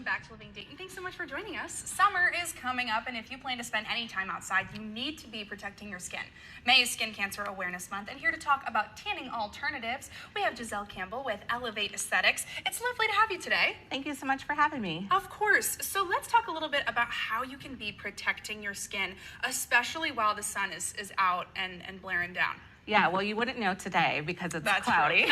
welcome back to Living Dayton. Thanks so much for joining us. Summer is coming up, and if you plan to spend any time outside, you need to be protecting your skin. May is Skin Cancer Awareness Month, and here to talk about tanning alternatives, we have Gisel Campbell with Elevate Esthetics. It's lovely to have you today. Thank you so much for having me. Of course. So let's talk a little bit about how you can be protecting your skin, especially while the sun is out and blaring down. Yeah, well, you wouldn't know today because it's That's cloudy.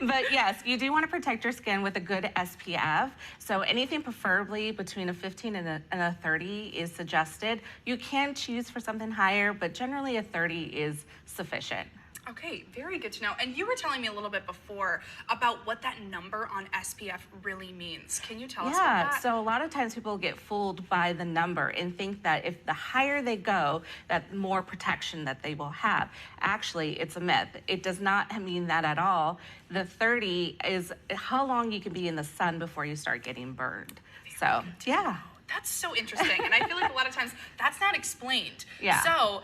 But yes, you do want to protect your skin with a good SPF. So anything preferably between a 15 and a 30 is suggested. You can choose for something higher, but generally a 30 is sufficient. Okay, very good to know. And you were telling me a little bit before about what that number on SPF really means. Can you tell us about that? Yeah, so a lot of times people get fooled by the number and think that if the higher they go, that more protection that they will have. Actually, it's a myth. It does not mean that at all. The 30 is how long you can be in the sun before you start getting burned. So, yeah. That's so interesting, and I feel like a lot of times that's not explained. Yeah. So,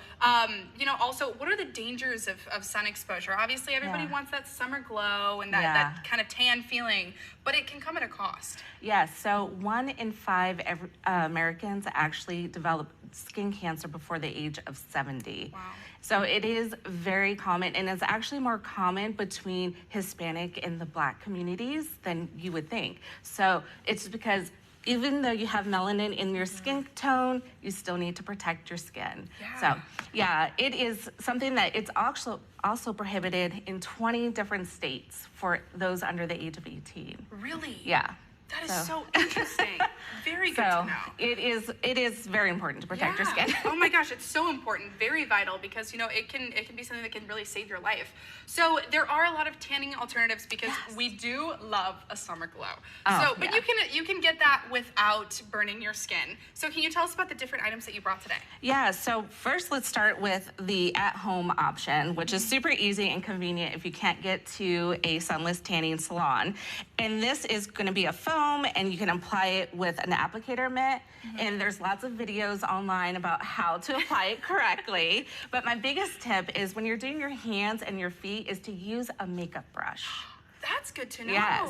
also, what are the dangers of sun exposure? Obviously, everybody wants that summer glow and that kind of tan feeling, but it can come at a cost. Yes, so 1 in 5 Americans actually develop skin cancer before the age of 70. Wow. So it is very common, and it's actually more common between Hispanic and the Black communities than you would think. So it's because even though you have melanin in your skin tone, you still need to protect your skin. Yeah. So, yeah, it is something that it's also prohibited in 20 different states for those under the age of 18. Really? Yeah. That is so interesting. Very good to know. It is very important to protect your skin. Oh my gosh, it's so important, very vital, because it can be something that can really save your life. So there are a lot of tanning alternatives because we do love a summer glow. But you can get that without burning your skin. So can you tell us about the different items that you brought today? Yeah, so first let's start with the at-home option, which is super easy and convenient if you can't get to a sunless tanning salon. And this is going to be a foam, and you can apply it with an applicator mitt. And there's lots of videos online about how to apply it correctly. But my biggest tip is when you're doing your hands and your feet is to use a makeup brush. That's good to know. Yes.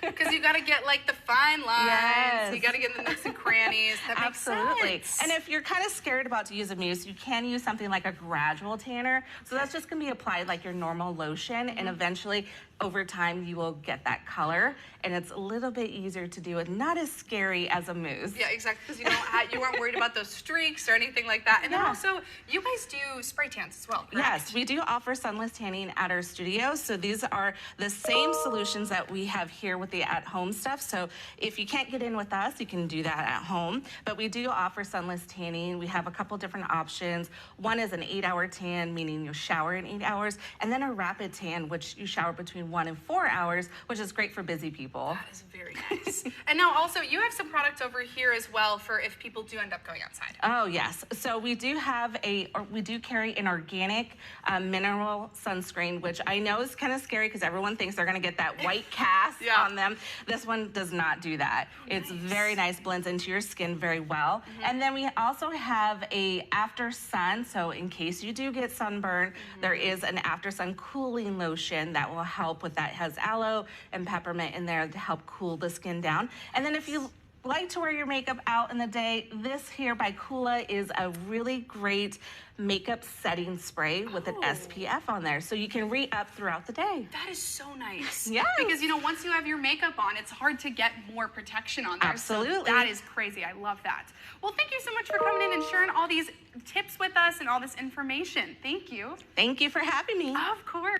Because you got to get like the fine lines. Yes. You got to get the nooks and crannies. That makes Absolutely. sense. And if you're kind of scared about to use a mousse, you can use something like a gradual tanner. So that's just going to be applied like your normal lotion, and eventually over time you will get that color, and it's a little bit easier to do it, not as scary as a mousse. Yeah, exactly, because you weren't worried about those streaks or anything like that. And then also, you guys do spray tans as well, correct? Yes, we do offer sunless tanning at our studio. So these are the same solutions that we have here with the at-home stuff. So if you can't get in with us, you can do that at home. But we do offer sunless tanning. We have a couple different options. One is an 8-hour tan, meaning you shower in 8 hours, and then a rapid tan, which you shower between 1 and 4 hours, which is great for busy people. That is very nice. And now also, you have some products over here as well for if people do end up going outside. Oh, yes. So we do carry an organic mineral sunscreen, which I know is kind of scary because everyone thinks they're going to get that white cast on them. This one does not do that. It's very nice, blends into your skin very well. And then we also have a after sun. So in case you do get sunburn, there is an after sun cooling lotion that will help with that. It has aloe and peppermint in there to help cool the skin down. And then if you like to wear your makeup out in the day, this here by Kula is a really great makeup setting spray with an SPF on there, so you can re-up throughout the day. That is so nice. Yeah. Because once you have your makeup on, it's hard to get more protection on there. Absolutely. So that is crazy. I love that. Well, thank you so much for coming in and sharing all these tips with us and all this information. Thank you. Thank you for having me. Of course.